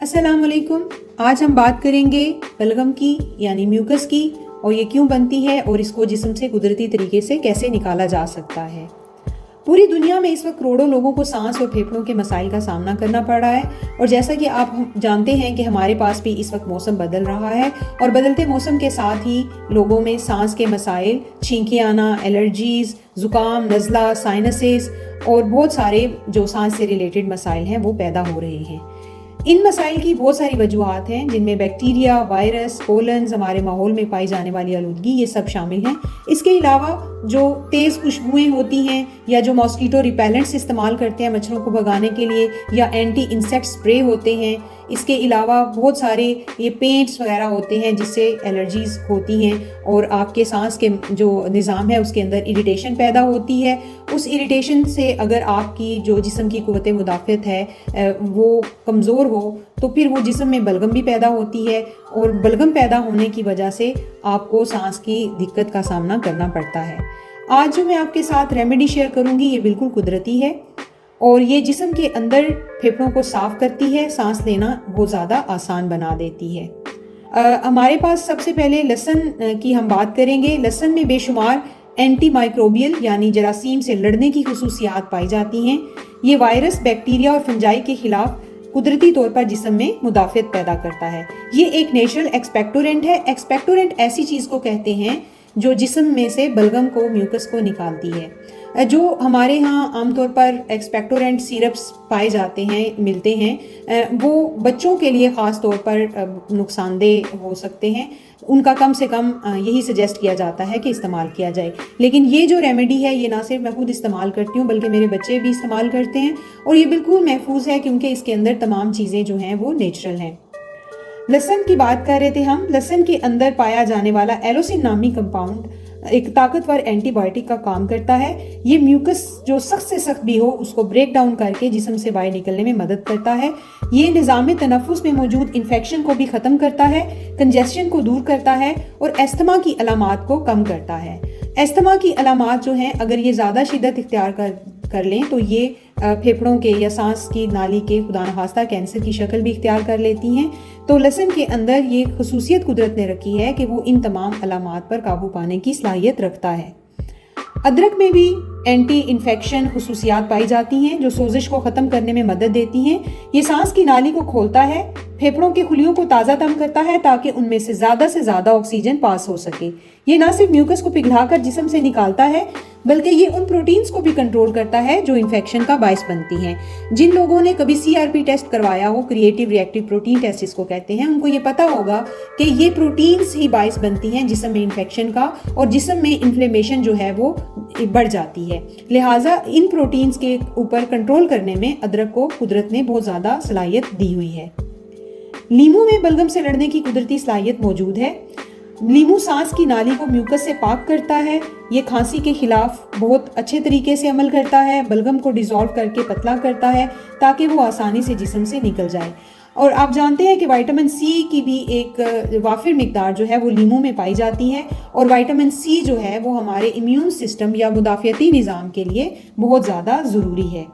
अस्सलाम वालेकुम। आज हम बात करेंगे बलगम की यानी म्यूकस की और ये क्यों बनती है और इसको जिस्म से कुदरती तरीके से कैसे निकाला जा सकता है। पूरी दुनिया में इस वक्त करोड़ों लोगों को सांस और फेफड़ों के मसाइल का सामना करना पड़ रहा है और जैसा कि आप जानते हैं कि हमारे पास भी इस वक्त मौसम बदल रहा है और बदलते मौसम के साथ ही लोगों में सांस के मसाइल, छींकी आना, एलर्जीज़, ज़ुकाम, नज़ला, साइनसेस और बहुत सारे जो सांस से रिलेटेड मसाइल हैं वो पैदा हो रहे हैं। इन मसाइल की बहुत सारी वजूहात हैं जिनमें बैक्टीरिया, वायरस, पोलन्स, हमारे माहौल में पाई जाने वाली आलूदगी ये सब शामिल हैं। इसके अलावा जो तेज़ खुशबुएं होती हैं या जो मॉस्कीटो रिपेलेंट्स इस्तेमाल करते हैं मच्छरों को भगाने के लिए या एंटी इंसेक्ट स्प्रे होते हैं, इसके अलावा बहुत सारे ये पेंट्स वगैरह होते हैं जिससे एलर्जीज़ होती हैं और आपके सांस के जो निज़ाम है उसके अंदर इरिटेशन पैदा होती है। उस इरिटेशन से अगर आपकी जो जिस्म की क़ुव्वत मुदाफ़त है वो कमज़ोर हो तो फिर वो जिस्म में बलगम भी पैदा होती है और बलगम पैदा होने की वजह से आपको सांस की दिक्कत का सामना करना पड़ता है। आज जो मैं आपके साथ रेमेडी शेयर करूँगी ये बिल्कुल कुदरती है और ये जिस्म के अंदर फेफड़ों को साफ़ करती है, सांस लेना बहुत ज़्यादा आसान बना देती है। हमारे पास सबसे पहले लहसुन की हम बात करेंगे। लहसुन में बेशुमार एंटी माइक्रोबियल यानी जरासीम से लड़ने की खुसूसियात पाई जाती हैं। ये वायरस, बैक्टीरिया और फंजाई के खिलाफ कुदरती तौर पर जिस्म में मुदाफ़त पैदा करता है। ये एक नेचुरल एक्सपेक्टोरेंट है। एक्सपेक्टोरेंट ऐसी चीज़ को कहते हैं जो जिस्म में से बलगम को, म्यूकस को निकालती है। जो हमारे यहाँ आमतौर पर एक्सपेक्टोरेंट सिरप्स पाए जाते हैं, मिलते हैं, वो बच्चों के लिए ख़ास तौर पर नुकसानदेह हो सकते हैं। उनका कम से कम यही सजेस्ट किया जाता है कि इस्तेमाल किया जाए। लेकिन ये जो रेमेडी है ये ना सिर्फ मैं खुद इस्तेमाल करती हूँ बल्कि मेरे बच्चे भी इस्तेमाल करते हैं और ये बिल्कुल महफूज है क्योंकि इसके अंदर तमाम चीज़ें जो हैं वो नेचुरल हैं। लहसुन की बात कर रहे थे हम। लहसुन के अंदर पाया जाने वाला एलोसिन नामी कंपाउंड एक ताकतवर एंटीबायोटिक का काम करता है। ये म्यूकस जो सख्त से सख्त भी हो उसको ब्रेक डाउन करके जिस्म से बाहर निकलने में मदद करता है। ये निज़ाम तनफ़ुस में मौजूद इन्फेक्शन को भी ख़त्म करता है, कंजेस्शन को दूर करता है और अस्थमा की अलामात को कम करता है। अस्थमा की अलामात जो हैं अगर ये ज़्यादा शिद्दत इख्तियार कर लें तो ये फेफड़ों के या सांस की नाली के खुदा न खास्ता कैंसर की शक्ल भी इख्तियार कर लेती हैं। तो लहसुन के अंदर ये खसूसियत कुदरत ने रखी है कि वो इन तमाम अलामात पर काबू पाने की सलाहियत रखता है। अदरक में भी एंटी इन्फेक्शन खसूसियात पाई जाती हैं जो सोजिश को ख़त्म करने में मदद देती हैं। ये सांस की नाली को खोलता है, फेफड़ों के खुलियों को ताज़ा दम करता है ताकि उनमें से ज़्यादा ऑक्सीजन पास हो सके। ये ना सिर्फ म्यूकस को पिघलाकर जिस्म से निकालता है बल्कि ये उन प्रोटीन्स को भी कंट्रोल करता है जो इन्फेक्शन का बायस बनती हैं। जिन लोगों ने कभी CRP टेस्ट करवाया हो, क्रिएटिव रिएक्टिव प्रोटीन टेस्ट इसको कहते हैं, उनको ये पता होगा कि ये प्रोटीन्स ही बायस बनती हैं जिस्म में इन्फेक्शन का और जिस्म में इन्फ्लेमेशन जो है वो बढ़ जाती है। लिहाजा इन प्रोटीन्स के ऊपर कंट्रोल करने में अदरक को कुदरत ने बहुत ज़्यादा सलाहियत दी हुई है। लीमू में बलगम से लड़ने की कुदरती सलाहियत मौजूद है। लीमू सांस की नाली को म्यूकस से पाक करता है। ये खांसी के खिलाफ बहुत अच्छे तरीके से अमल करता है, बलगम को डिसॉल्व करके पतला करता है ताकि वो आसानी से जिस्म से निकल जाए। और आप जानते हैं कि विटामिन C की भी एक वाफिर मिकदार जो है वो लीमू में पाई जाती है और विटामिन C जो है वो हमारे इम्यून सिस्टम या मुदाफ़ियती निज़ाम के लिए बहुत ज़्यादा ज़रूरी है।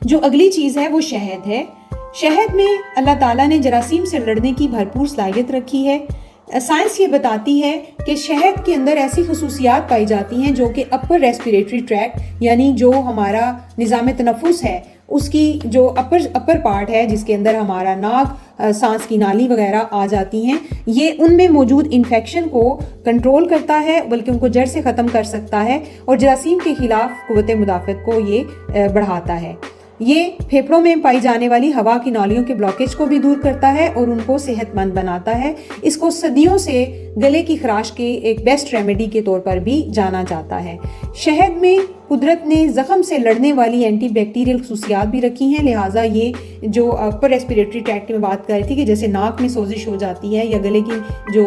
जो अगली चीज़ है वो शहद है। शहद में अल्लाह ताला ने जरासीम से लड़ने की भरपूर सलाहियत रखी है। साइंस ये बताती है कि शहद के अंदर ऐसी खसूसियात पाई जाती हैं जो कि अपर रेस्पिरेटरी ट्रैक्ट यानी जो हमारा निज़ाम तनफ़ुस है उसकी जो अपर पार्ट है जिसके अंदर हमारा नाक, सांस की नाली वगैरह आ जाती हैं, ये उनमें मौजूद इन्फेक्शन को कंट्रोल करता है बल्कि उनको जड़ से ख़त्म कर सकता है और जरासीम के खिलाफ क़ुव्वत मुदाफ़त को ये बढ़ाता है। ये फेफड़ों में पाई जाने वाली हवा की नालियों के ब्लॉकेज को भी दूर करता है और उनको सेहतमंद बनाता है। इसको सदियों से गले की खराश के एक बेस्ट रेमेडी के तौर पर भी जाना जाता है। शहद में कुदरत ने ज़ख़म से लड़ने वाली एंटी बैक्टीरियल खसूसियात भी रखी हैं। लिहाजा ये जो अपर रेस्पिरेटरी ट्रैक्ट में बात कर रही थी कि जैसे नाक में सोजिश हो जाती है या गले की जो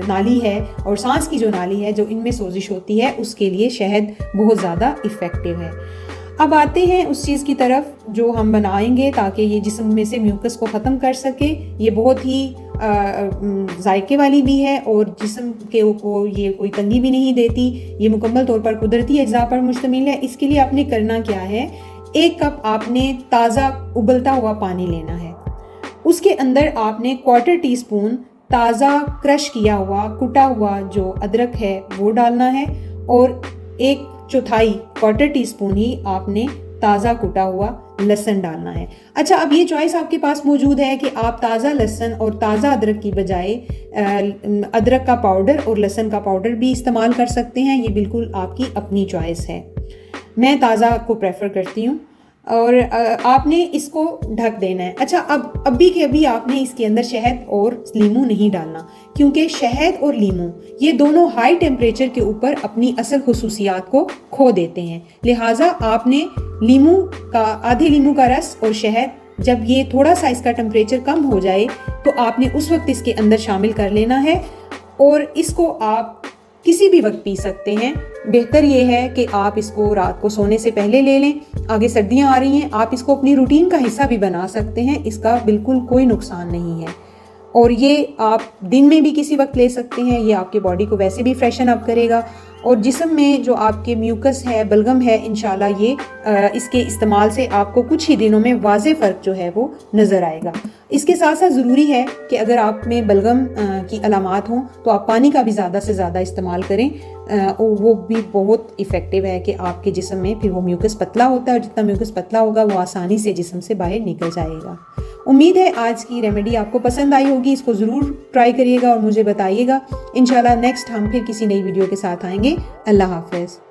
नाली है और सांस की जो नाली है जो इनमें सोजिश होती है उसके लिए शहद बहुत ज़्यादा इफ़ेक्टिव है। अब आते हैं उस चीज़ की तरफ जो हम बनाएंगे ताकि ये जिस्म में से म्यूकस को ख़त्म कर सके। ये बहुत ही जायके वाली भी है और जिस्म के को ये कोई तंगी भी नहीं देती। ये मुकम्मल तौर पर कुदरती अज्जा पर मुश्तमिल है। इसके लिए आपने करना क्या है, 1 कप आपने ताज़ा उबलता हुआ पानी लेना है। उसके अंदर आपने 1/4 टीस्पून ताज़ा क्रश किया हुआ कुटा हुआ जो अदरक है वो डालना है, और 1/4 1/4 टीस्पून ही आपने ताज़ा कुटा हुआ लहसुन डालना है। अच्छा, अब ये चॉइस आपके पास मौजूद है कि आप ताज़ा लहसुन और ताज़ा अदरक की बजाय अदरक का पाउडर और लहसुन का पाउडर भी इस्तेमाल कर सकते हैं। ये बिल्कुल आपकी अपनी चॉइस है। मैं ताज़ा को प्रेफर करती हूँ, और आपने इसको ढक देना है। अच्छा, अब अभी के अभी आपने इसके अंदर शहद और लीमू नहीं डालना, क्योंकि शहद और लीमू ये दोनों हाई टेम्परेचर के ऊपर अपनी असल खुसूसियात को खो देते हैं। लिहाजा आपने आधे लीमू का रस और शहद, जब ये थोड़ा सा इसका टेम्परेचर कम हो जाए तो आपने उस वक्त इसके अंदर शामिल कर लेना है, और इसको आप किसी भी वक्त पी सकते हैं। बेहतर ये है कि आप इसको रात को सोने से पहले ले लें। आगे सर्दियां आ रही हैं, आप इसको अपनी रूटीन का हिस्सा भी बना सकते हैं, इसका बिल्कुल कोई नुकसान नहीं है। और ये आप दिन में भी किसी वक्त ले सकते हैं। ये आपके बॉडी को वैसे भी फ्रेशन अप करेगा, और जिस्म में जो आपके म्यूकस है, बलगम है, इंशाल्लाह ये इसके इस्तेमाल से आपको कुछ ही दिनों में वाज़े फ़र्क जो है वो नज़र आएगा। इसके साथ साथ ज़रूरी है कि अगर आप में बलगम की अलामात हों तो आप पानी का भी ज़्यादा से ज़्यादा इस्तेमाल करें, और वो भी बहुत इफ़ेक्टिव है कि आपके जिस्म में फिर वो म्यूकस पतला होता है, और जितना म्यूकस पतला होगा वो आसानी से जिस्म से बाहर निकल जाएगा। उम्मीद है आज की रेमेडी आपको पसंद आई होगी। इसको ज़रूर ट्राई करिएगा और मुझे बताइएगा। इंशाल्लाह नेक्स्ट हम फिर किसी नई वीडियो के साथ आएंगे। अल्लाह हाफ़िज़।